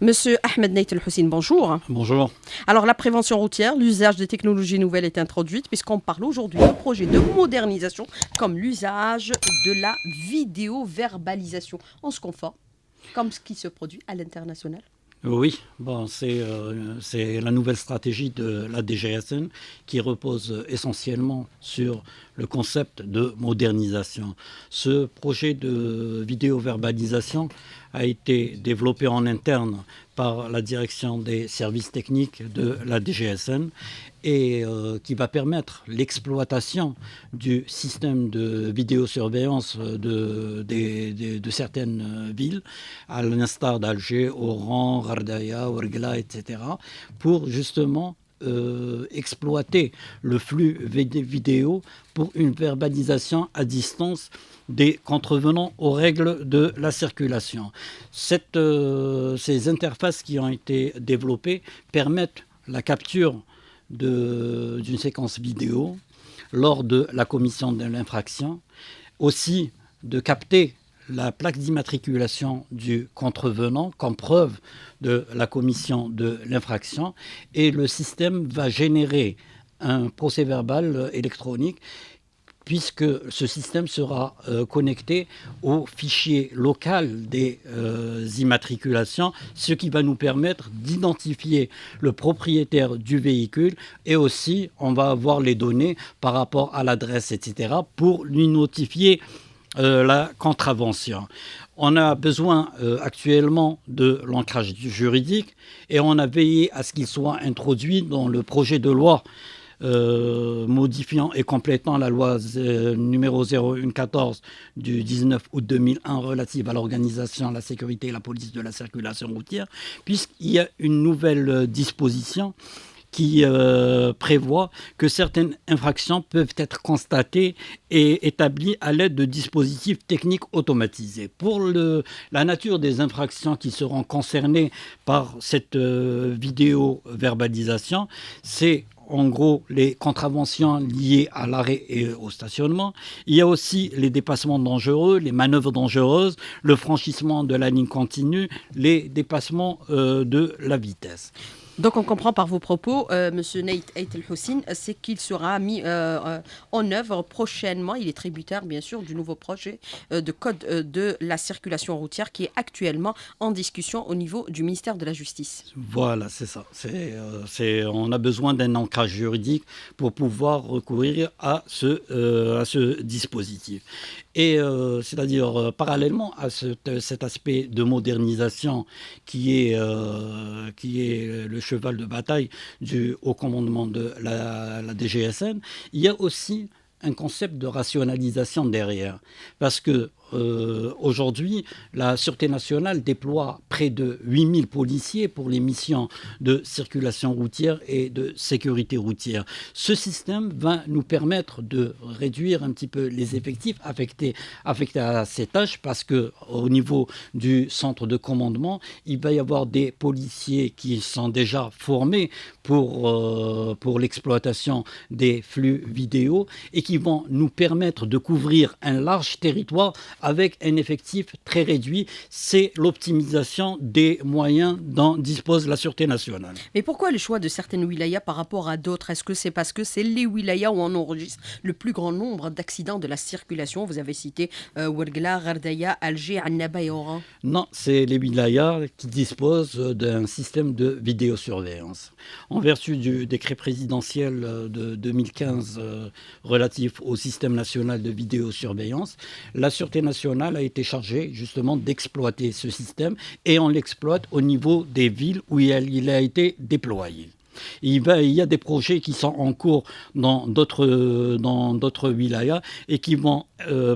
Monsieur Ahmed Neit El Houssine, bonjour. Bonjour. Alors, la prévention routière, l'usage des technologies nouvelles est introduite puisqu'on parle aujourd'hui de projets de modernisation comme l'usage de la vidéo-verbalisation. On se conforme comme ce qui se produit à l'international. Oui, c'est la nouvelle stratégie de la DGSN qui repose essentiellement sur le concept de modernisation. Ce projet de vidéo-verbalisation a été développé en interne par la direction des services techniques de la DGSN et qui va permettre l'exploitation du système de vidéosurveillance de certaines villes, à l'instar d'Alger, Oran, Ghardaïa, Ouargla, etc., pour justement exploiter le flux vidéo pour une verbalisation à distance des contrevenants aux règles de la circulation. Ces interfaces qui ont été développées permettent la capture d'une séquence vidéo lors de la commission de l'infraction, aussi de capter la plaque d'immatriculation du contrevenant comme preuve de la commission de l'infraction, et le système va générer un procès-verbal électronique puisque ce système sera connecté au fichier local des immatriculations, ce qui va nous permettre d'identifier le propriétaire du véhicule, et aussi on va avoir les données par rapport à l'adresse, etc., pour lui notifier la contravention. On a besoin actuellement de l'ancrage juridique, et on a veillé à ce qu'il soit introduit dans le projet de loi modifiant et complétant la loi numéro 0114 du 19 août 2001 relative à l'organisation, la sécurité et la police de la circulation routière, puisqu'il y a une nouvelle disposition qui prévoit que certaines infractions peuvent être constatées et établies à l'aide de dispositifs techniques automatisés. Pour la nature des infractions qui seront concernées par cette vidéo-verbalisation, c'est en gros les contraventions liées à l'arrêt et au stationnement. Il y a aussi les dépassements dangereux, les manœuvres dangereuses, le franchissement de la ligne continue, les dépassements de la vitesse. Donc on comprend par vos propos, Monsieur Neit El Houssine, c'est qu'il sera mis en œuvre prochainement. Il est tributaire bien sûr du nouveau projet de code de la circulation routière qui est actuellement en discussion au niveau du ministère de la Justice. Voilà, c'est ça. On a besoin d'un ancrage juridique pour pouvoir recourir à ce dispositif. Et c'est-à-dire parallèlement à cet aspect de modernisation qui est le cheval de bataille du haut commandement de la DGSN, il y a aussi un concept de rationalisation derrière. Parce que aujourd'hui, la Sûreté nationale déploie près de 8000 policiers pour les missions de circulation routière et de sécurité routière. Ce système va nous permettre de réduire un petit peu les effectifs affectés à ces tâches, parce qu'au niveau du centre de commandement, il va y avoir des policiers qui sont déjà formés pour l'exploitation des flux vidéo et qui vont nous permettre de couvrir un large territoire avec un effectif très réduit. C'est l'optimisation des moyens dont dispose la Sûreté nationale. Mais pourquoi le choix de certaines wilayas par rapport à d'autres? Est-ce que c'est parce que c'est les wilayas où on enregistre le plus grand nombre d'accidents de la circulation? Vous avez cité Ouargla, Ghardaïa, Alger, Annaba et Oran. Non, c'est les wilayas qui disposent d'un système de vidéosurveillance. En vertu du décret présidentiel de 2015 relatif au système national de vidéosurveillance, la Sûreté nationale a été chargée justement d'exploiter ce système, et on l'exploite au niveau des villes où il a été déployé. Il y a des projets qui sont en cours dans d'autres wilayas et qui vont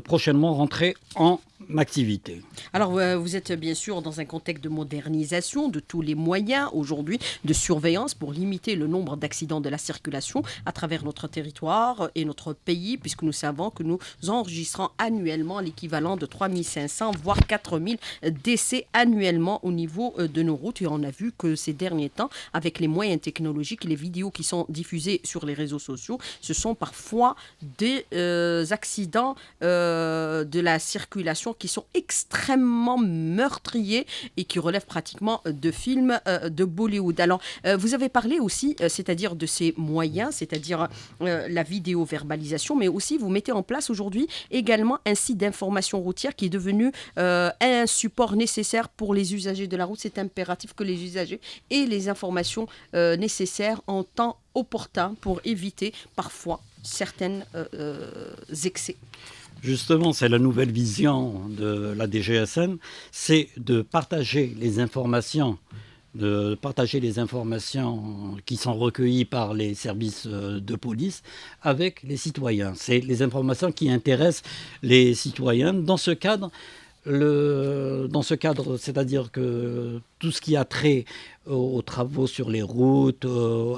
prochainement rentrer en activité. Alors, vous êtes bien sûr dans un contexte de modernisation de tous les moyens aujourd'hui de surveillance pour limiter le nombre d'accidents de la circulation à travers notre territoire et notre pays, puisque nous savons que nous enregistrons annuellement l'équivalent de 3500 voire 4000 décès annuellement au niveau de nos routes. Et on a vu que ces derniers temps, avec les moyens technologiques et les vidéos qui sont diffusées sur les réseaux sociaux, ce sont parfois des accidents de la circulation informations qui sont extrêmement meurtriers et qui relèvent pratiquement de films de Bollywood. Alors, vous avez parlé aussi, c'est-à-dire de ces moyens, c'est-à-dire la vidéo-verbalisation, mais aussi vous mettez en place aujourd'hui également un site d'information routière qui est devenu un support nécessaire pour les usagers de la route. C'est impératif que les usagers aient les informations nécessaires en temps opportun pour éviter parfois certains excès. Justement, c'est la nouvelle vision de la DGSN, c'est de partager les informations qui sont recueillies par les services de police avec les citoyens. C'est les informations qui intéressent les citoyens. Dans ce cadre, c'est-à-dire que tout ce qui a trait aux travaux sur les routes,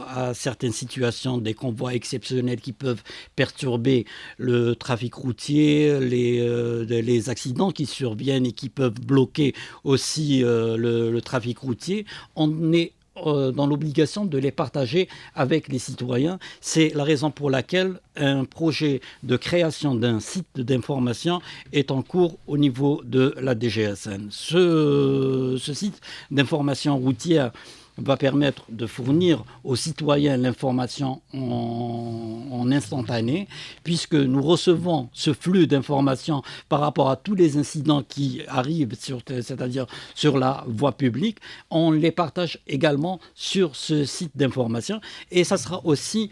à certaines situations, des convois exceptionnels qui peuvent perturber le trafic routier, les accidents qui surviennent et qui peuvent bloquer aussi le trafic routier, on est dans l'obligation de les partager avec les citoyens. C'est la raison pour laquelle un projet de création d'un site d'information est en cours au niveau de la DGSN. Ce site d'information routière va permettre de fournir aux citoyens l'information en instantané, puisque nous recevons ce flux d'informations par rapport à tous les incidents qui arrivent, c'est-à-dire sur la voie publique. On les partage également sur ce site d'information et ça sera aussi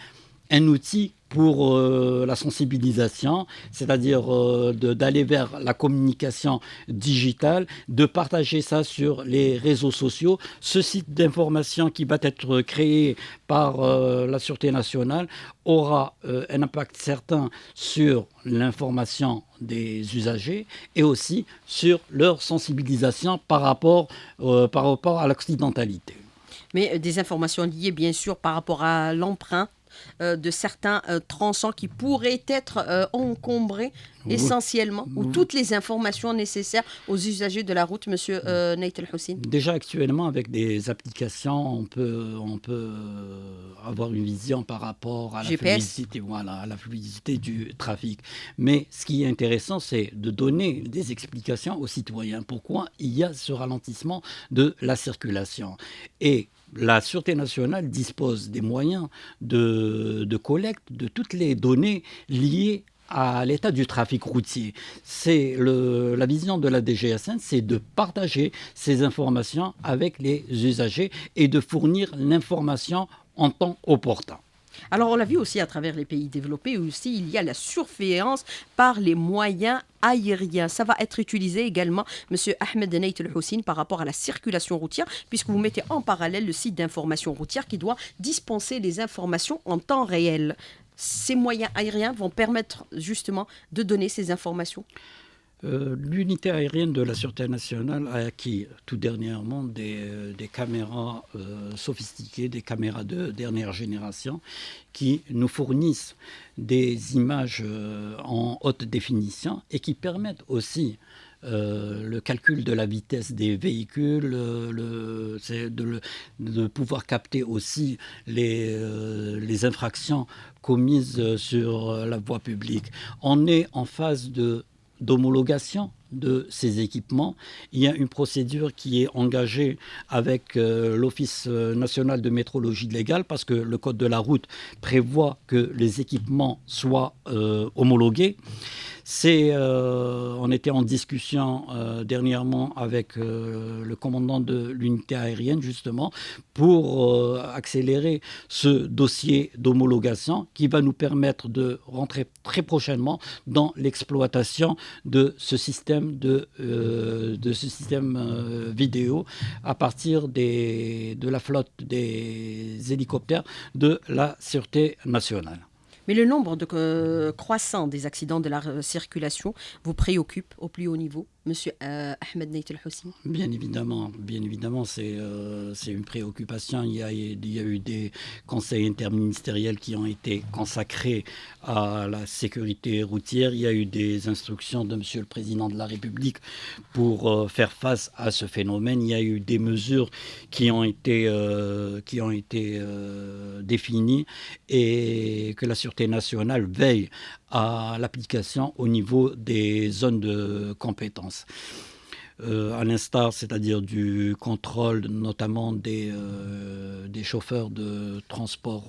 un outil pour la sensibilisation, c'est-à-dire d'aller vers la communication digitale, de partager ça sur les réseaux sociaux. Ce site d'information qui va être créé par la Sûreté nationale aura un impact certain sur l'information des usagers et aussi sur leur sensibilisation par rapport à l'accidentalité. Mais des informations liées bien sûr par rapport à l'emprunt de certains tronçons qui pourraient être encombrés essentiellement, ou toutes les informations nécessaires aux usagers de la route, monsieur Nait El Hussein. Déjà actuellement, avec des applications, on peut avoir une vision par rapport à la fluidité, à la fluidité du trafic. Mais ce qui est intéressant, c'est de donner des explications aux citoyens. Pourquoi il y a ce ralentissement de la circulation. Et la Sûreté nationale dispose des moyens de collecte de toutes les données liées à l'état du trafic routier. C'est la vision de la DGSN, c'est de partager ces informations avec les usagers et de fournir l'information en temps opportun. Alors, on l'a vu aussi à travers les pays développés, aussi il y a la surveillance par les moyens aériens. Ça va être utilisé également, monsieur Ahmed Nait El Hussein, par rapport à la circulation routière, puisque vous mettez en parallèle le site d'information routière qui doit dispenser les informations en temps réel. Ces moyens aériens vont permettre justement de donner ces informations. L'unité aérienne de la Sûreté nationale a acquis tout dernièrement des caméras sophistiquées, des caméras de dernière génération qui nous fournissent des images en haute définition et qui permettent aussi le calcul de la vitesse des véhicules, de pouvoir capter aussi les infractions commises sur la voie publique. On est en phase d'homologation de ces équipements. Il y a une procédure qui est engagée avec l'Office national de métrologie légale parce que le Code de la route prévoit que les équipements soient homologués. On était en discussion dernièrement avec le commandant de l'unité aérienne justement pour accélérer ce dossier d'homologation qui va nous permettre de rentrer très prochainement dans l'exploitation de ce système vidéo à partir de la flotte des hélicoptères de la Sûreté nationale. Mais le nombre croissant des accidents de la circulation vous préoccupe au plus haut niveau, monsieur Ahmed Nait El Hussein? Bien évidemment, c'est une préoccupation. Il y a eu des conseils interministériels qui ont été consacrés à la sécurité routière. Il y a eu des instructions de monsieur le Président de la République pour faire face à ce phénomène. Il y a eu des mesures qui ont été définies et que la Sûreté nationale veille à l'application au niveau des zones de compétences. À l'instar, c'est-à-dire du contrôle notamment des chauffeurs de transport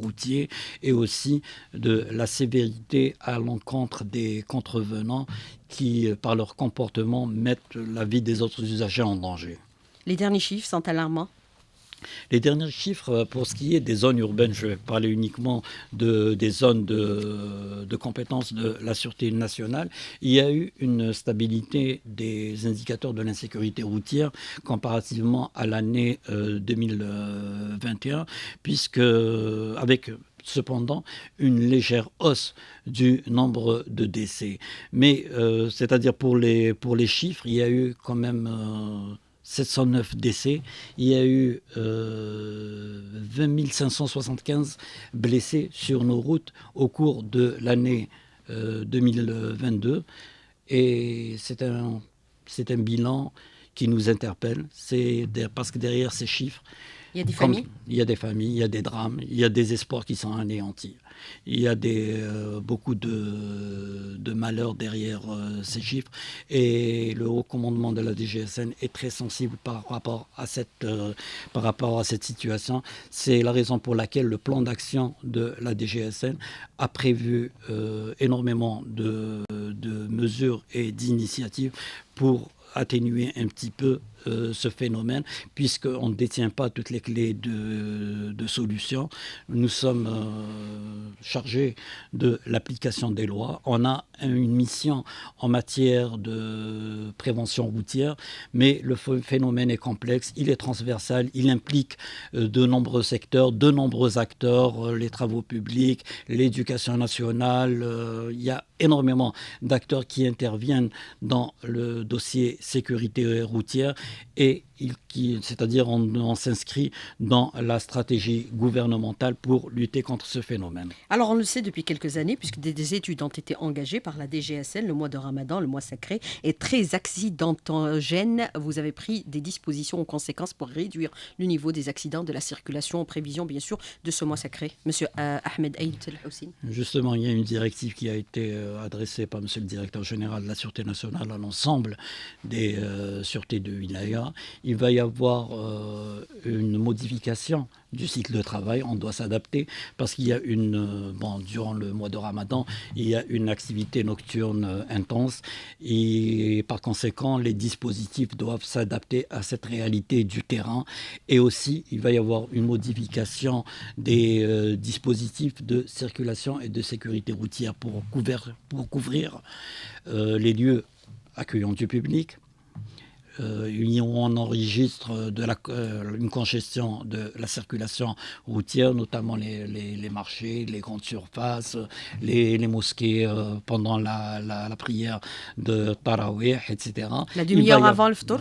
routier, et aussi de la sévérité à l'encontre des contrevenants qui, par leur comportement, mettent la vie des autres usagers en danger. Les derniers chiffres sont alarmants. Les derniers chiffres, pour ce qui est des zones urbaines, je vais parler uniquement des zones de compétence de la Sûreté nationale, il y a eu une stabilité des indicateurs de l'insécurité routière comparativement à l'année 2021, puisque avec cependant une légère hausse du nombre de décès. Mais c'est-à-dire pour les chiffres, il y a eu quand même 709 décès, il y a eu 20 575 blessés sur nos routes au cours de l'année 2022. Et c'est un bilan qui nous interpelle. Parce que derrière ces chiffres, il y a des familles. Il y a des familles, il y a des drames, il y a des espoirs qui sont anéantis. Il y a beaucoup de malheurs derrière ces chiffres. Et le haut commandement de la DGSN est très sensible par rapport à cette situation. C'est la raison pour laquelle le plan d'action de la DGSN a prévu énormément de mesures et d'initiatives pour atténuer un petit peu ce phénomène, puisqu'on ne détient pas toutes les clés de solutions. Nous sommes chargés de l'application des lois. On a une mission en matière de prévention routière, mais le phénomène est complexe, il est transversal, il implique de nombreux secteurs, de nombreux acteurs, les travaux publics, l'éducation nationale. Il y a énormément d'acteurs qui interviennent dans le dossier sécurité routière, et c'est-à-dire on s'inscrit dans la stratégie gouvernementale pour lutter contre ce phénomène. Alors on le sait depuis quelques années, puisque des études ont été engagées par la DGSN, le mois de Ramadan, le mois sacré, est très accidentogène. Vous avez pris des dispositions en conséquence pour réduire le niveau des accidents de la circulation en prévision, bien sûr, de ce mois sacré. Monsieur Ahmed Aïd El-Houssine. Justement, il y a une directive qui a été adressée par monsieur le directeur général de la Sûreté nationale à l'ensemble des sûretés de wilaya. Il va y avoir une modification du cycle de travail. On doit s'adapter parce qu'il y a durant le mois de Ramadan, il y a une activité nocturne intense, et par conséquent, les dispositifs doivent s'adapter à cette réalité du terrain. Et aussi, il va y avoir une modification des dispositifs de circulation et de sécurité routière pour couvrir les lieux accueillant du public. On enregistre une congestion de la circulation routière, notamment les marchés, les grandes surfaces, les mosquées pendant la prière de Tarawih, etc. La demi-heure avant le ftour.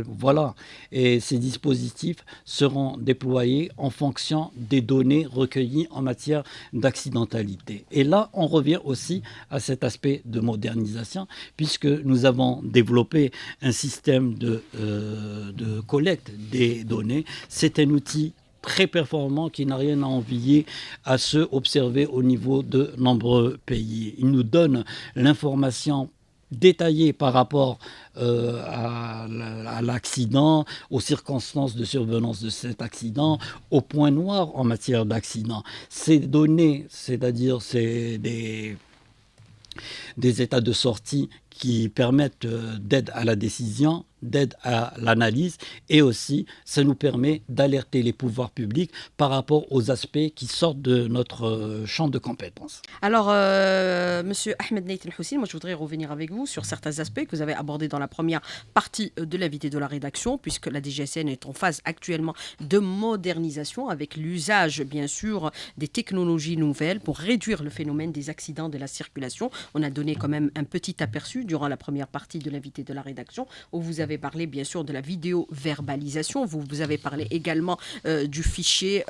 Voilà. Et ces dispositifs seront déployés en fonction des données recueillies en matière d'accidentalité. Et là, on revient aussi à cet aspect de modernisation, puisque nous avons développé un système de collecte des données. C'est un outil très performant qui n'a rien à envier à ceux observés au niveau de nombreux pays. Il nous donne l'information détaillée par rapport à l'accident, aux circonstances de survenance de cet accident, aux points noirs en matière d'accident. Ces données, c'est-à-dire c'est des états de sortie qui permettent d'aide à la décision, d'aide à l'analyse, et aussi ça nous permet d'alerter les pouvoirs publics par rapport aux aspects qui sortent de notre champ de compétences. Alors, Monsieur Ahmed Aïd El-Houssine, moi je voudrais revenir avec vous sur certains aspects que vous avez abordés dans la première partie de l'invité de la rédaction, puisque la DGSN est en phase actuellement de modernisation avec l'usage, bien sûr, des technologies nouvelles pour réduire le phénomène des accidents de la circulation. On a donné quand même un petit aperçu durant la première partie de l'invité de la rédaction, où vous avez parlé bien sûr de la vidéo-verbalisation. Vous avez parlé également du fichier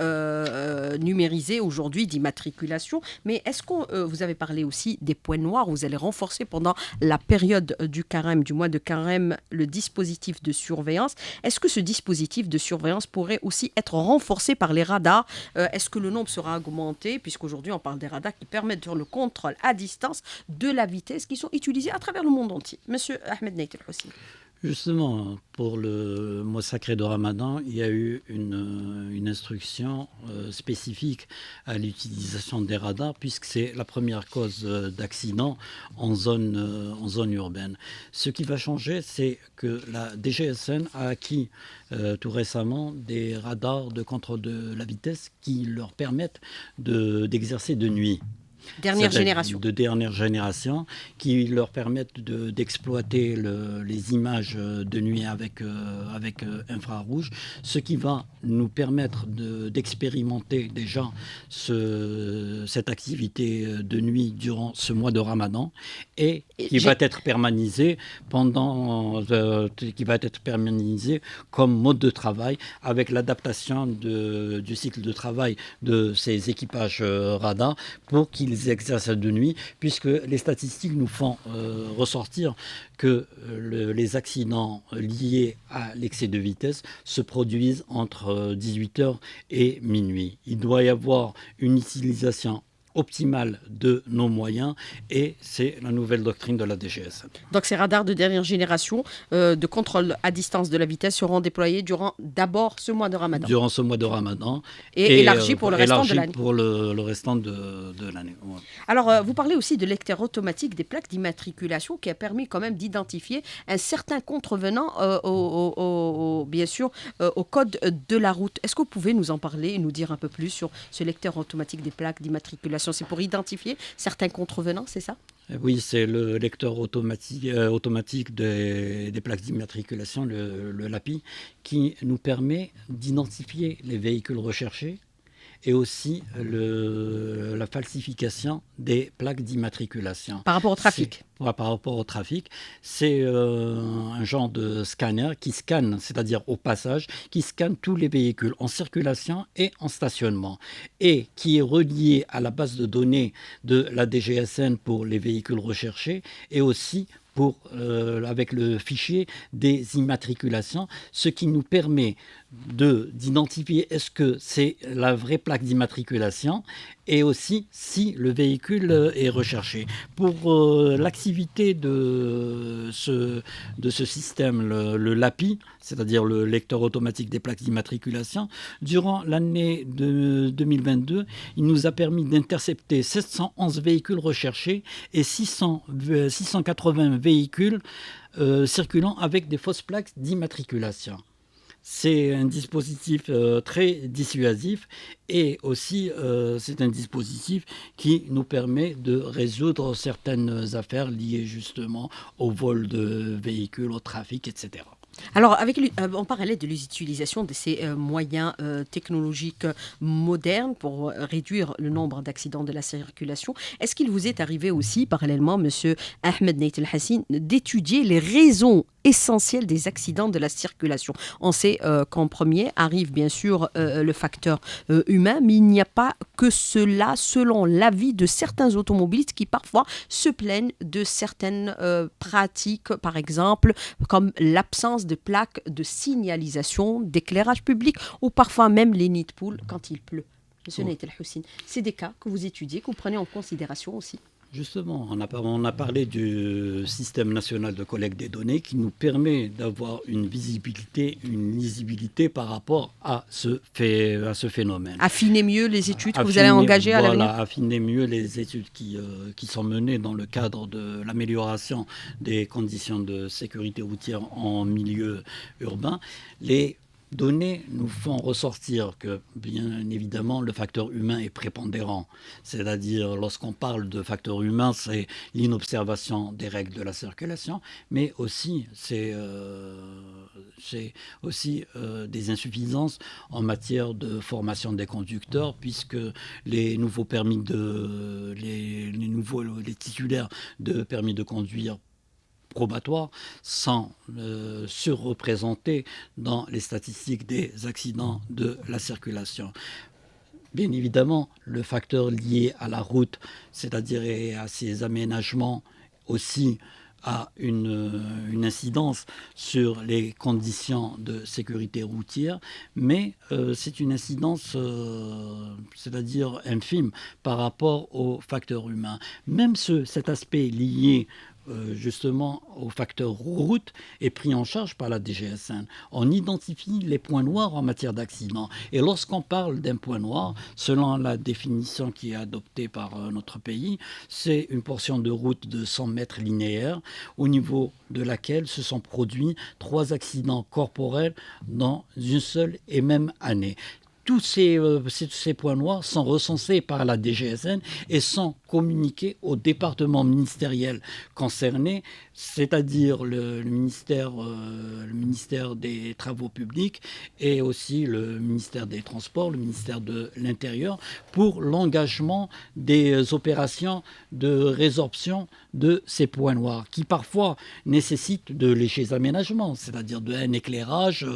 numérisé aujourd'hui d'immatriculation. Mais est-ce que vous avez parlé aussi des points noirs? Vous allez renforcer pendant la période du carême, du mois de carême, le dispositif de surveillance. Est-ce que ce dispositif de surveillance pourrait aussi être renforcé par les radars? Est-ce que le nombre sera augmenté? Puisqu'aujourd'hui, on parle des radars qui permettent de faire le contrôle à distance de la vitesse qui sont utilisés à travers le monde entier. Monsieur Ahmed Nait El-Hossi. Justement, pour le mois sacré de Ramadan, il y a eu une instruction spécifique à l'utilisation des radars, puisque c'est la première cause d'accident en zone urbaine. Ce qui va changer, c'est que la DGSN a acquis tout récemment des radars de contrôle de la vitesse qui leur permettent d'exercer de nuit. Dernière génération. De dernière génération, qui leur permettent d'exploiter les images de nuit avec infrarouge, ce qui va nous permettre d'expérimenter déjà cette activité de nuit durant ce mois de Ramadan et qui va être permanisé comme mode de travail avec l'adaptation du cycle de travail de ces équipages radars pour qu'ils exercent de nuit, puisque les statistiques nous font ressortir que les accidents liés à l'excès de vitesse se produisent entre 18h et minuit. Il doit y avoir une utilisation optimale de nos moyens et c'est la nouvelle doctrine de la DGSN. Donc ces radars de dernière génération de contrôle à distance de la vitesse seront déployés durant d'abord ce mois de Ramadan. Durant ce mois de Ramadan. Et élargis pour le restant de l'année. Pour le restant de l'année. Ouais. Alors vous parlez aussi de lecteur automatique des plaques d'immatriculation qui a permis quand même d'identifier un certain contrevenant bien sûr au code de la route. Est-ce que vous pouvez nous en parler et nous dire un peu plus sur ce lecteur automatique des plaques d'immatriculation? C'est pour identifier certains contrevenants, c'est ça? Oui, c'est le lecteur automatique des plaques d'immatriculation, le LAPI, qui nous permet d'identifier les véhicules recherchés et aussi la falsification des plaques d'immatriculation. Par rapport au trafic. Par rapport au trafic, c'est un genre de scanner qui scanne, c'est-à-dire au passage, qui scanne tous les véhicules en circulation et en stationnement et qui est relié à la base de données de la DGSN pour les véhicules recherchés et aussi avec le fichier des immatriculations, ce qui nous permet d'identifier est-ce que c'est la vraie plaque d'immatriculation et aussi si le véhicule est recherché. Pour l'activité de ce système, le LAPI, c'est-à-dire le lecteur automatique des plaques d'immatriculation, durant l'année de 2022, il nous a permis d'intercepter 711 véhicules recherchés et 680 véhicules circulant avec des fausses plaques d'immatriculation. C'est un dispositif très dissuasif et aussi c'est un dispositif qui nous permet de résoudre certaines affaires liées justement au vol de véhicules, au trafic, etc. Alors, en parallèle de l'utilisation de ces moyens technologiques modernes pour réduire le nombre d'accidents de la circulation, est-ce qu'il vous est arrivé aussi, parallèlement, Monsieur Ahmed Nait El-Hossi, d'étudier les raisons essentielles des accidents de la circulation? On sait qu'en premier arrive bien sûr le facteur humain, mais il n'y a pas que cela, selon l'avis de certains automobilistes qui parfois se plaignent de certaines pratiques, par exemple, comme l'absence de plaques de signalisation, d'éclairage public ou parfois même les nids de poules quand il pleut. Monsieur Nait El-Hossi, c'est des cas que vous étudiez, que vous prenez en considération aussi? Justement, on a parlé du système national de collecte des données qui nous permet d'avoir une visibilité, une lisibilité par rapport à ce phénomène. Affiner mieux les études que vous allez engager à l'avenir. Affiner mieux les études qui sont menées dans le cadre de l'amélioration des conditions de sécurité routière en milieu urbain. Les données nous font ressortir que, bien évidemment, le facteur humain est prépondérant. C'est-à-dire, lorsqu'on parle de facteur humain, c'est l'inobservation des règles de la circulation, mais aussi, c'est aussi des insuffisances en matière de formation des conducteurs, puisque les nouveaux permis les titulaires de permis de conduire probatoires sont surreprésentés dans les statistiques des accidents de la circulation. Bien évidemment, le facteur lié à la route, c'est-à-dire à ses aménagements aussi, a une incidence sur les conditions de sécurité routière, mais c'est une incidence, c'est-à-dire infime par rapport au facteur humain. Même cet aspect lié justement au facteur route est pris en charge par la DGSN. On identifie les points noirs en matière d'accident. Et lorsqu'on parle d'un point noir, selon la définition qui est adoptée par notre pays, c'est une portion de route de 100 mètres linéaires au niveau de laquelle se sont produits 3 accidents corporels dans une seule et même année. Tous ces points noirs sont recensés par la DGSN et sont communiqués au département ministériel concerné, c'est-à-dire le ministère des Travaux publics et aussi le ministère des Transports, le ministère de l'Intérieur, pour l'engagement des opérations de résorption de ces points noirs, qui parfois nécessitent de légers aménagements, c'est-à-dire un éclairage,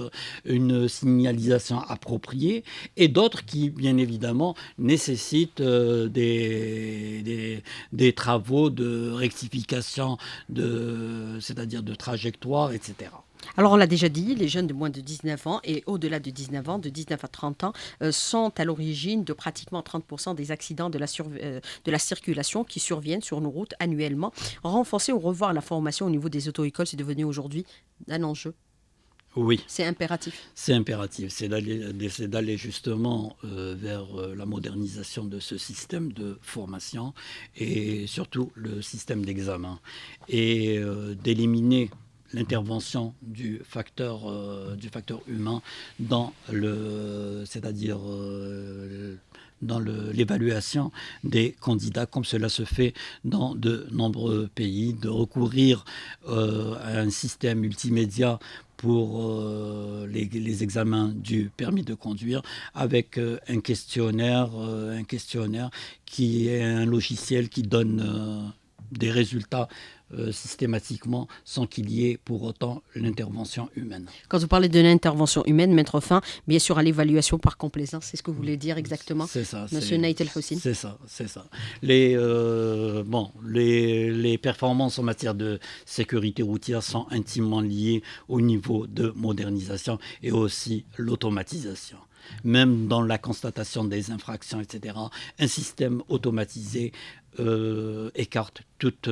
une signalisation appropriée, et d'autres qui, bien évidemment, nécessitent des travaux de rectification, c'est-à-dire de trajectoire, etc. Alors, on l'a déjà dit, les jeunes de moins de 19 ans et au-delà de 19 ans, de 19 à 30 ans, sont à l'origine de pratiquement 30% des accidents de la circulation qui surviennent sur nos routes annuellement. Renforcer ou revoir la formation au niveau des auto-écoles, c'est devenu aujourd'hui un enjeu. Oui. C'est impératif. C'est impératif. C'est d'aller justement vers la modernisation de ce système de formation et surtout le système d'examen et d'éliminer l'intervention du facteur humain dans l'évaluation des candidats, comme cela se fait dans de nombreux pays, de recourir à un système multimédia pour les examens du permis de conduire avec un questionnaire qui est un logiciel qui donne des résultats systématiquement sans qu'il y ait pour autant l'intervention humaine. Quand vous parlez de l'intervention humaine, mettre fin bien sûr à l'évaluation par complaisance, c'est ce que vous voulez dire exactement, c'est ça, Monsieur Naït El Houssine. C'est ça. Les performances en matière de sécurité routière sont intimement liées au niveau de modernisation et aussi l'automatisation. Même dans la constatation des infractions, etc., un système automatisé écarte toute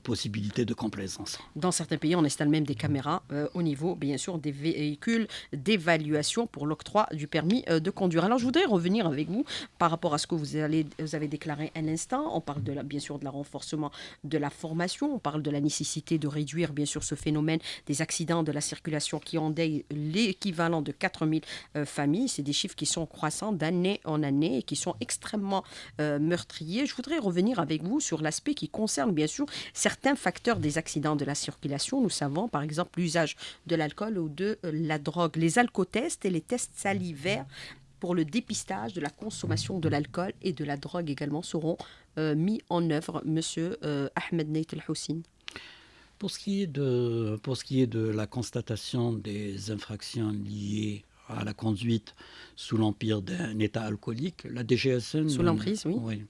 possibilité de complaisance. Dans certains pays, on installe même des caméras au niveau, bien sûr, des véhicules d'évaluation pour l'octroi du permis de conduire. Alors, je voudrais revenir avec vous par rapport à ce que vous avez déclaré un instant. On parle bien sûr de la renforcement de la formation. On parle de la nécessité de réduire, bien sûr, ce phénomène des accidents de la circulation qui endeuillent l'équivalent de 4000 familles. C'est des chiffres qui sont croissants d'année en année et qui sont extrêmement meurtriers. Je voudrais revenir avec vous sur l'aspect qui concerne bien sûr certains facteurs des accidents de la circulation. Nous savons par exemple l'usage de l'alcool ou de la drogue. Les alcotests et les tests salivaires pour le dépistage de la consommation de l'alcool et de la drogue également seront mis en œuvre. Monsieur Ahmed Naït El Houssine. Pour ce qui est de la constatation des infractions liées à la conduite sous l'empire d'un état alcoolique, la DGSN... Sous l'emprise, oui. Oui.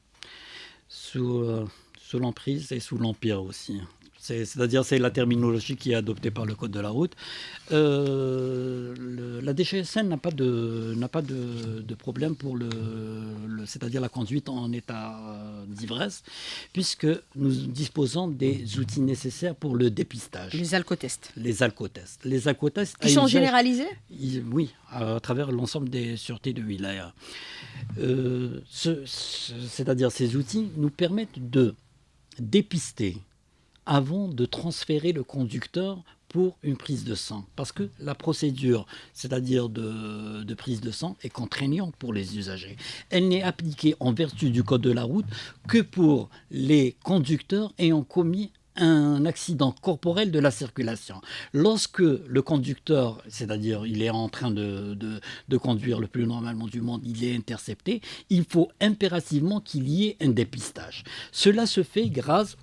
Sous l'emprise et sous l'empire aussi. C'est-à-dire c'est la terminologie qui est adoptée par le Code de la route. La DGSN n'a pas de problème pour c'est-à-dire la conduite en état d'ivresse, puisque nous disposons des outils nécessaires pour le dépistage. Les alcotests. Les alcotests. Qui sont généralisés ? Oui, à travers l'ensemble des sûretés de wilaya. C'est-à-dire ces outils nous permettent de dépister avant de transférer le conducteur pour une prise de sang. Parce que la procédure, c'est-à-dire de prise de sang, est contraignante pour les usagers. Elle n'est appliquée en vertu du Code de la route que pour les conducteurs ayant commis un accident corporel de la circulation. Lorsque le conducteur, c'est-à-dire il est en train de conduire le plus normalement du monde, il est intercepté, il faut impérativement qu'il y ait un dépistage. Cela se fait grâce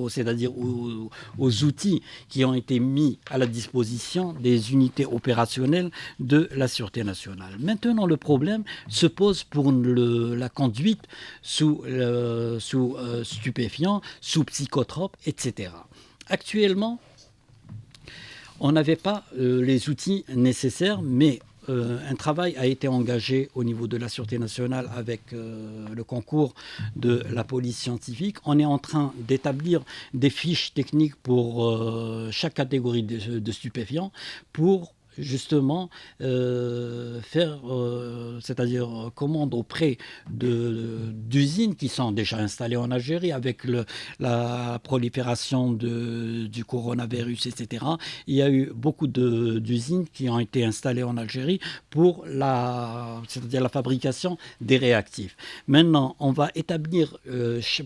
c'est-à-dire aux outils qui ont été mis à la disposition des unités opérationnelles de la Sûreté nationale. Maintenant, le problème se pose pour la conduite sous stupéfiants, sous psychotropes, etc. Actuellement, on n'avait pas les outils nécessaires, mais un travail a été engagé au niveau de la Sûreté nationale avec le concours de la police scientifique. On est en train d'établir des fiches techniques pour chaque catégorie de stupéfiants pour justement faire, c'est-à-dire commande auprès d'usines qui sont déjà installées en Algérie avec la prolifération du coronavirus, etc. Il y a eu beaucoup d'usines qui ont été installées en Algérie pour c'est-à-dire la fabrication des réactifs. Maintenant, on va établir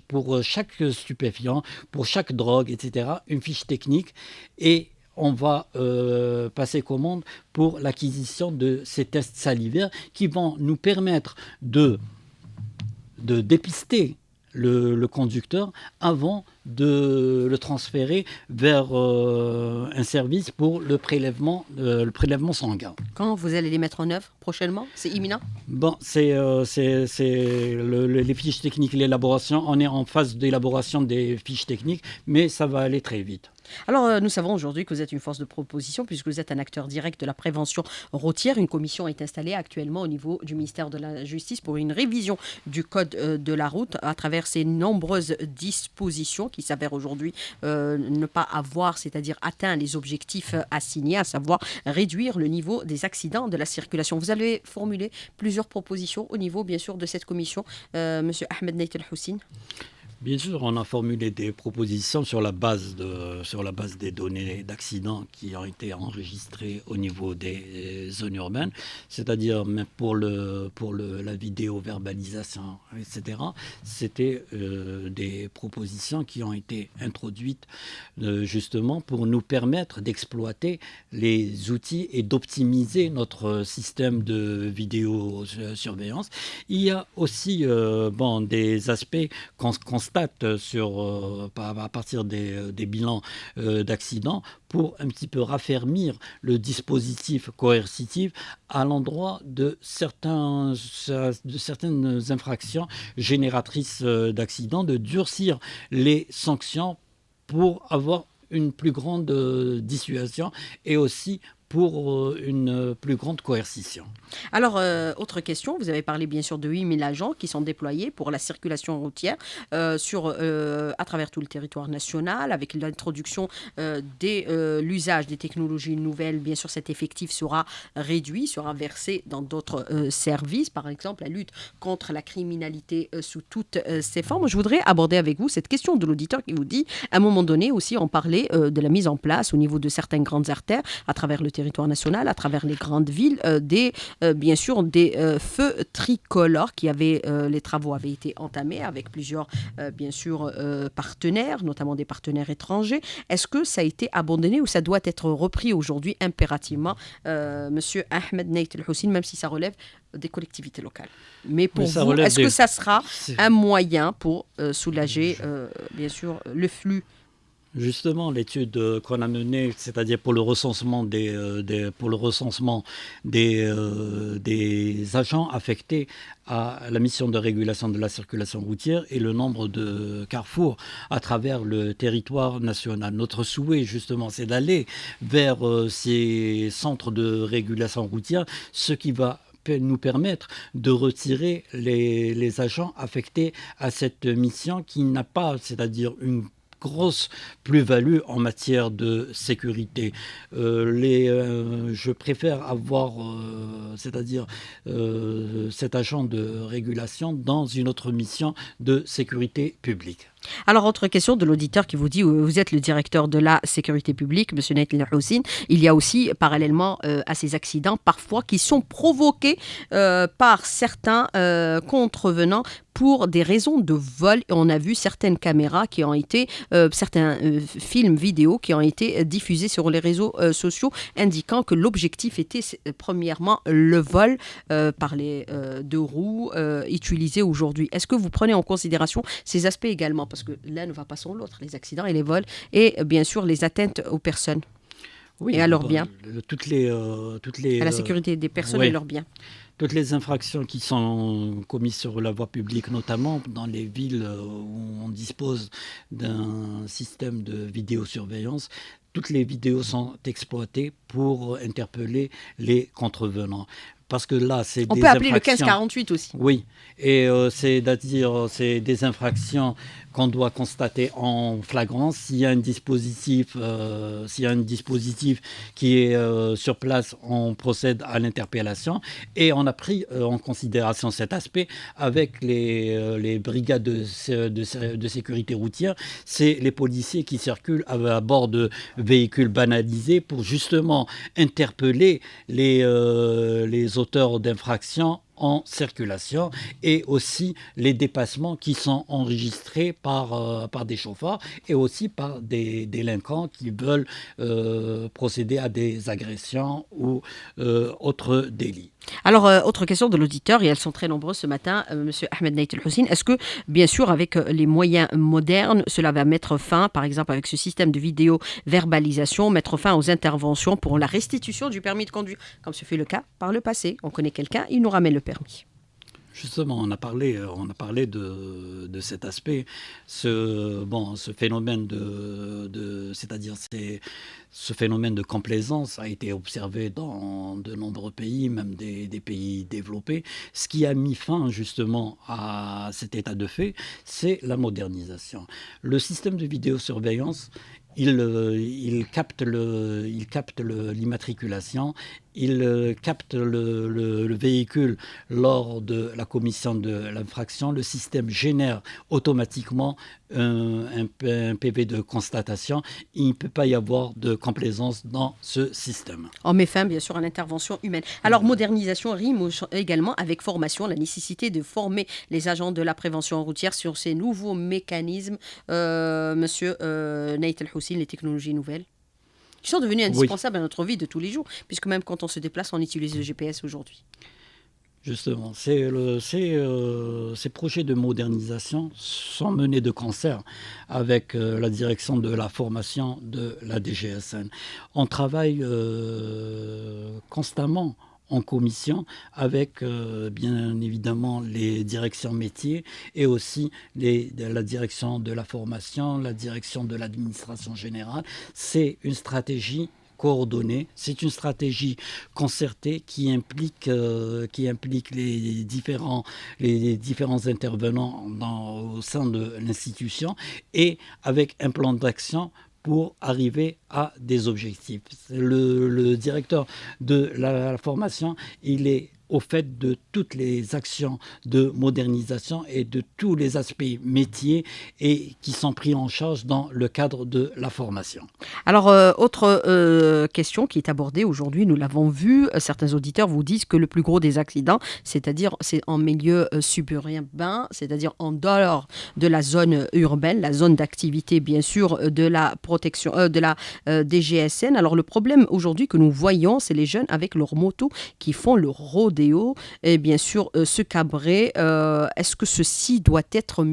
pour chaque stupéfiant, pour chaque drogue, etc., une fiche technique et on va passer commande pour l'acquisition de ces tests salivaires qui vont nous permettre de dépister le conducteur avant de le transférer vers un service pour le prélèvement sanguin. Quand vous allez les mettre en œuvre prochainement? C'est imminent? Bon, les fiches techniques, l'élaboration. On est en phase d'élaboration des fiches techniques, mais ça va aller très vite. Alors, nous savons aujourd'hui que vous êtes une force de proposition puisque vous êtes un acteur direct de la prévention routière. Une commission est installée actuellement au niveau du ministère de la Justice pour une révision du code de la route à travers ces nombreuses dispositions qui s'avèrent aujourd'hui ne pas avoir, c'est-à-dire atteint les objectifs assignés, à savoir réduire le niveau des accidents de la circulation. Vous allez formuler plusieurs propositions au niveau, bien sûr, de cette commission, Monsieur Ahmed Nait El Houssine. Bien sûr, on a formulé des propositions sur la base des données d'accidents qui ont été enregistrées au niveau des zones urbaines, c'est-à-dire même pour la vidéo-verbalisation, etc. C'était des propositions qui ont été introduites justement pour nous permettre d'exploiter les outils et d'optimiser notre système de vidéosurveillance. Il y a aussi des aspects qu'on constate à partir des bilans d'accidents pour un petit peu raffermir le dispositif coercitif à l'endroit de certaines infractions génératrices d'accidents, de durcir les sanctions pour avoir une plus grande dissuasion et aussi pour une plus grande coercition. Alors, autre question, vous avez parlé bien sûr de 8 000 agents qui sont déployés pour la circulation routière à travers tout le territoire national, avec l'introduction l'usage des technologies nouvelles. Bien sûr, cet effectif sera réduit, sera versé dans d'autres services, par exemple la lutte contre la criminalité sous toutes ses formes. Je voudrais aborder avec vous cette question de l'auditeur qui vous dit, à un moment donné aussi, on parlait de la mise en place au niveau de certaines grandes artères à travers le territoire national, à travers les grandes villes, bien sûr des feux tricolores les travaux avaient été entamés avec plusieurs bien sûr partenaires, notamment des partenaires étrangers. Est-ce que ça a été abandonné ou ça doit être repris aujourd'hui impérativement, Monsieur Ahmed Nait El Houssine, même si ça relève des collectivités locales? Mais pour vous, est-ce que ça sera un moyen pour soulager bien sûr le flux? Justement, l'étude qu'on a menée, c'est-à-dire pour le recensement des agents affectés à la mission de régulation de la circulation routière et le nombre de carrefours à travers le territoire national. Notre souhait, justement, c'est d'aller vers ces centres de régulation routière, ce qui va nous permettre de retirer les agents affectés à cette mission qui n'a pas, c'est-à-dire une grosse plus-value en matière de sécurité. Je préfère avoir, c'est-à-dire cet agent de régulation dans une autre mission de sécurité publique. Alors, autre question de l'auditeur qui vous dit, vous êtes le directeur de la sécurité publique, M. Naït Houssine. Il y a aussi, parallèlement à ces accidents, parfois qui sont provoqués par certains contrevenants pour des raisons de vol. Et on a vu certaines caméras qui ont été, certains films vidéo qui ont été diffusés sur les réseaux sociaux, indiquant que l'objectif était premièrement le vol par les deux roues utilisés aujourd'hui. Est-ce que vous prenez en considération ces aspects également? Parce que l'un ne va pas sans l'autre, les accidents et les vols, et bien sûr les atteintes aux personnes Oui, et à leurs biens, toutes les, à la sécurité des personnes et ouais, leurs biens. toutes les infractions qui sont commises sur la voie publique, notamment dans les villes où on dispose d'un système de vidéosurveillance, toutes les vidéos sont exploitées pour interpeller les contrevenants. Parce que là, c'est On des peut appeler le infractions. 1548 aussi. Oui, et c'est-à-dire c'est des infractions qu'on doit constater en flagrance. S'il y a un dispositif qui est sur place, on procède à l'interpellation et on a pris en considération cet aspect avec les brigades de sécurité routière. C'est les policiers qui circulent à bord de véhicules banalisés pour justement interpeller les auteurs d'infractions en circulation et aussi les dépassements qui sont enregistrés par des chauffeurs et aussi par des délinquants qui veulent procéder à des agressions ou autres délits. Alors, autre question de l'auditeur, et elles sont très nombreuses ce matin, Monsieur Ahmed Naït El-Houssine. Est-ce que, bien sûr, avec les moyens modernes, cela va mettre fin, par exemple avec ce système de vidéo-verbalisation, mettre fin aux interventions pour la restitution du permis de conduire, comme ce fut le cas par le passé? On connaît quelqu'un, il nous ramène le permis. Justement, on a parlé de cet aspect, ce phénomène c'est-à-dire ce phénomène de complaisance a été observé dans de nombreux pays, même des pays développés. Ce qui a mis fin justement à cet état de fait, c'est la modernisation. Le système de vidéosurveillance, il capte l'immatriculation, il capte le véhicule lors de la commission de l'infraction. Le système génère automatiquement un PV de constatation. Il ne peut pas y avoir de complaisance dans ce système. On met fin, bien sûr, à l'intervention humaine. Alors, modernisation rime également avec formation, la nécessité de former les agents de la prévention routière sur ces nouveaux mécanismes, Monsieur Naït El-Houssine, les technologies nouvelles, qui sont devenues Oui, indispensables à notre vie de tous les jours, puisque même quand on se déplace, on utilise le GPS aujourd'hui. justement, ces projets de modernisation sont menés de concert avec la direction de la formation de la DGSN. On travaille constamment en commission avec bien évidemment les directions métiers et aussi la direction de la formation, la direction de l'administration générale. C'est une stratégie coordonnée, c'est une stratégie concertée qui implique les différents intervenants au sein de l'institution et avec un plan d'action pour arriver à des objectifs. Le directeur de la formation, il est au fait de toutes les actions de modernisation et de tous les aspects métiers et qui sont pris en charge dans le cadre de la formation. Alors, autre question qui est abordée aujourd'hui, nous l'avons vu, certains auditeurs vous disent que le plus gros des accidents, c'est-à-dire c'est en milieu suburbain, c'est-à-dire en dehors de la zone urbaine, la zone d'activité bien sûr de la protection, de la DGSN. Alors le problème aujourd'hui que nous voyons, c'est les jeunes avec leurs motos qui font le rodéo et bien sûr se cabrer. Est-ce que ceci doit être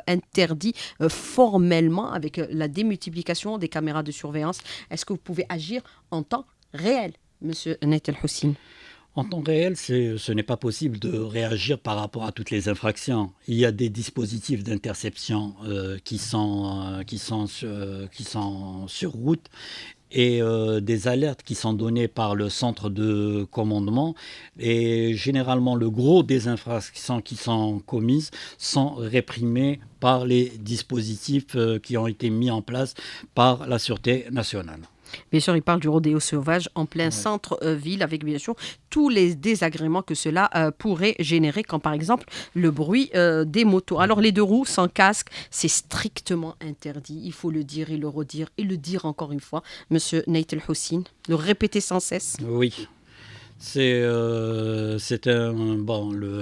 interdit formellement avec la démultiplication des caméras de surveillance? Est-ce que vous pouvez agir en temps réel, Monsieur Naït El-Houssine? En temps réel, ce n'est pas possible de réagir par rapport à toutes les infractions. Il y a des dispositifs d'interception qui sont sur route et des alertes qui sont données par le centre de commandement. Et généralement, le gros des infractions qui sont commises sont réprimées par les dispositifs qui ont été mis en place par la Sûreté nationale. Bien sûr, il parle du rodéo sauvage en plein centre-ville, avec bien sûr tous les désagréments que cela pourrait générer, comme par exemple le bruit des motos. Alors les deux roues sans casque, c'est strictement interdit. Il faut le dire et le redire et le dire encore une fois, Monsieur Nait El Houssine, le répéter sans cesse. Oui.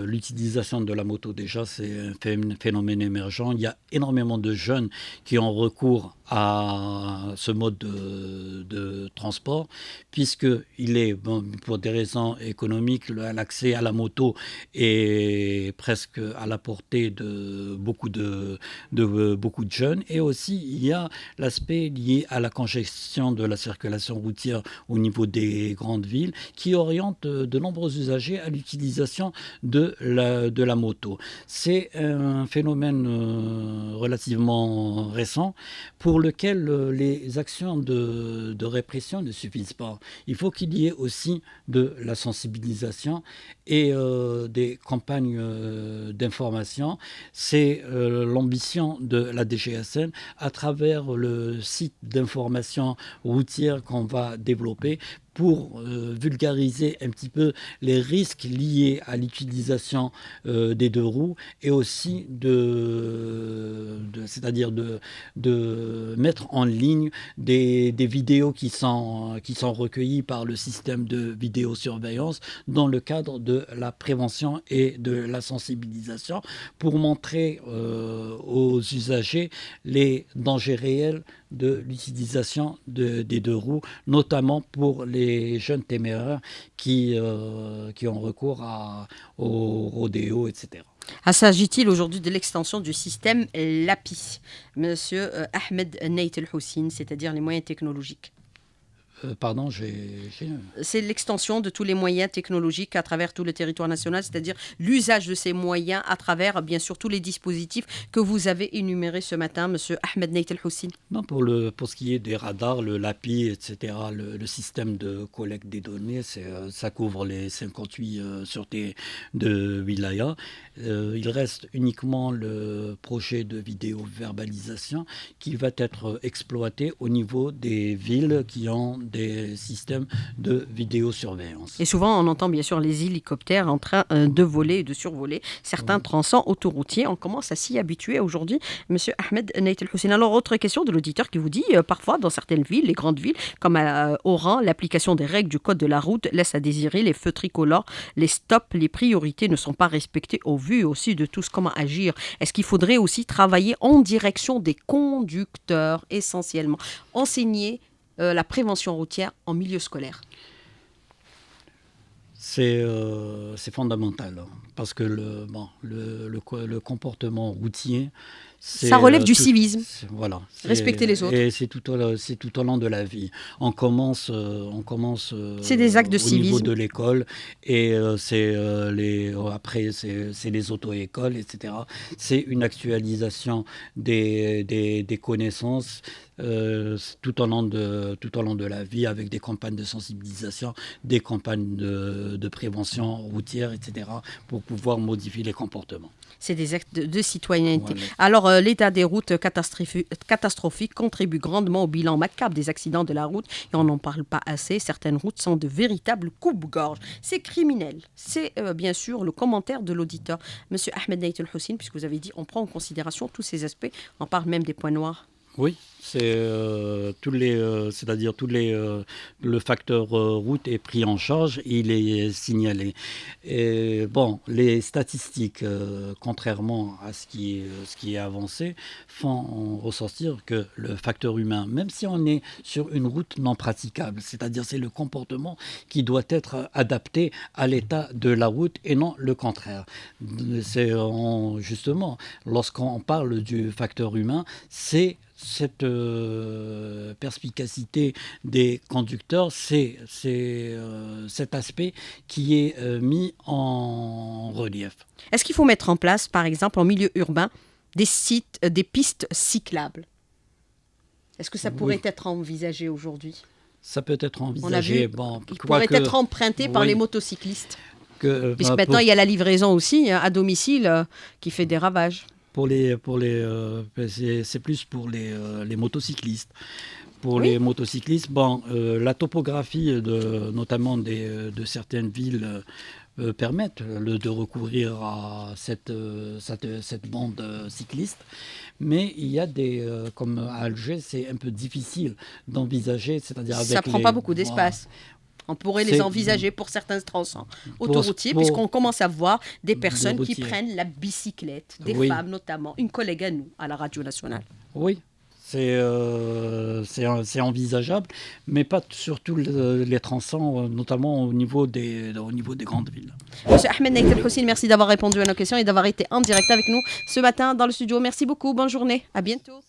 L'utilisation de la moto déjà, c'est un phénomène émergent. Il y a énormément de jeunes qui ont recours à ce mode de transport, puisqu'il est, bon, pour des raisons économiques, l'accès à la moto est presque à la portée de beaucoup de jeunes. Et aussi, il y a l'aspect lié à la congestion de la circulation routière au niveau des grandes villes qui oriente de nombreux usagers à l'utilisation de la moto. C'est un phénomène relativement récent pour lequel les actions de répression ne suffisent pas. Il faut qu'il y ait aussi de la sensibilisation et des campagnes d'information. C'est l'ambition de la DGSN à travers le site d'information routière qu'on va développer pour vulgariser un petit peu les risques liés à l'utilisation des deux roues et aussi c'est-à-dire de mettre en ligne des vidéos qui sont recueillies par le système de vidéosurveillance dans le cadre de la prévention et de la sensibilisation pour montrer aux usagers les dangers réels de l'utilisation des deux roues, notamment pour les jeunes téméraires qui ont recours au rodéo, etc. S'agit-il aujourd'hui de l'extension du système LAPI, Monsieur Ahmed Nait El Houssine, c'est-à-dire les moyens technologiques? Pardon, C'est l'extension de tous les moyens technologiques à travers tout le territoire national, c'est-à-dire l'usage de ces moyens à travers, bien sûr, tous les dispositifs que vous avez énumérés ce matin, Monsieur Ahmed Nait El Houssine. Non, pour ce qui est des radars, le LAPI, etc., le système de collecte des données, ça couvre les 58 sûretés de wilaya. Il reste uniquement le projet de vidéo-verbalisation qui va être exploité au niveau des villes qui ont des systèmes de vidéosurveillance. Et souvent, on entend bien sûr les hélicoptères en train de voler et de survoler certains tronçons autoroutiers. On commence à s'y habituer aujourd'hui, Monsieur Ahmed Nait El Houssine. Alors, autre question de l'auditeur qui vous dit, parfois, dans certaines villes, les grandes villes, comme à Oran, l'application des règles du code de la route laisse à désirer. Les feux tricolores, les stops, les priorités ne sont pas respectées au vu et au su de tous. Comment agir? Est-ce qu'il faudrait aussi travailler en direction des conducteurs, essentiellement, enseigner la prévention routière en milieu scolaire? C'est fondamental, parce que le comportement routier, ça relève du civisme. Voilà, Respecter les autres. Et c'est tout au long de la vie. On commence c'est des actes de au civisme. niveau de l'école, et après c'est les auto-écoles, etc. C'est une actualisation des connaissances tout au long de la vie, avec des campagnes de sensibilisation, des campagnes de prévention routière, etc., pour pouvoir modifier les comportements. C'est des actes de citoyenneté. Voilà. Alors, l'état des routes catastrophique contribue grandement au bilan macabre des accidents de la route, et on n'en parle pas assez. Certaines routes sont de véritables coupe-gorge. C'est criminel. C'est bien sûr le commentaire de l'auditeur. Monsieur Ahmed Nait El Houssine, puisque vous avez dit on prend en considération tous ces aspects, on parle même des points noirs. Oui, c'est-à-dire le facteur route est pris en charge, il est signalé. Et bon, les statistiques, contrairement à ce qui est avancé, font ressortir que le facteur humain, même si on est sur une route non praticable, c'est-à-dire c'est le comportement qui doit être adapté à l'état de la route et non le contraire. Justement, lorsqu'on parle du facteur humain, c'est cette perspicacité des conducteurs, c'est cet aspect qui est mis en relief. Est-ce qu'il faut mettre en place, par exemple, en milieu urbain, des pistes cyclables? Est-ce que ça pourrait être envisagé aujourd'hui? Ça peut être envisagé. Il pourrait être emprunté par les motocyclistes. Puisque maintenant, il y a la livraison aussi à domicile qui fait des ravages. C'est plus pour les motocyclistes. pour Oui. les motocyclistes. Bon, la topographie notamment de certaines villes permettent de recourir à cette bande cycliste. Mais il y a comme à Alger, c'est un peu difficile d'envisager, c'est-à-dire Ça ne avec prend pas beaucoup d'espace. On pourrait les C'est envisager pour certains tronçons pour, autoroutiers, pour puisqu'on commence à voir des des personnes qui routiers. prennent la bicyclette, des Oui, femmes notamment. Une collègue à nous, à la radio nationale. oui. C'est envisageable, mais pas sur tous les tronçons, notamment au niveau des grandes villes. Monsieur Ahmed Naït El Hossein, merci d'avoir répondu à nos questions et d'avoir été en direct avec nous ce matin dans le studio. Merci beaucoup. Bonne journée. À bientôt.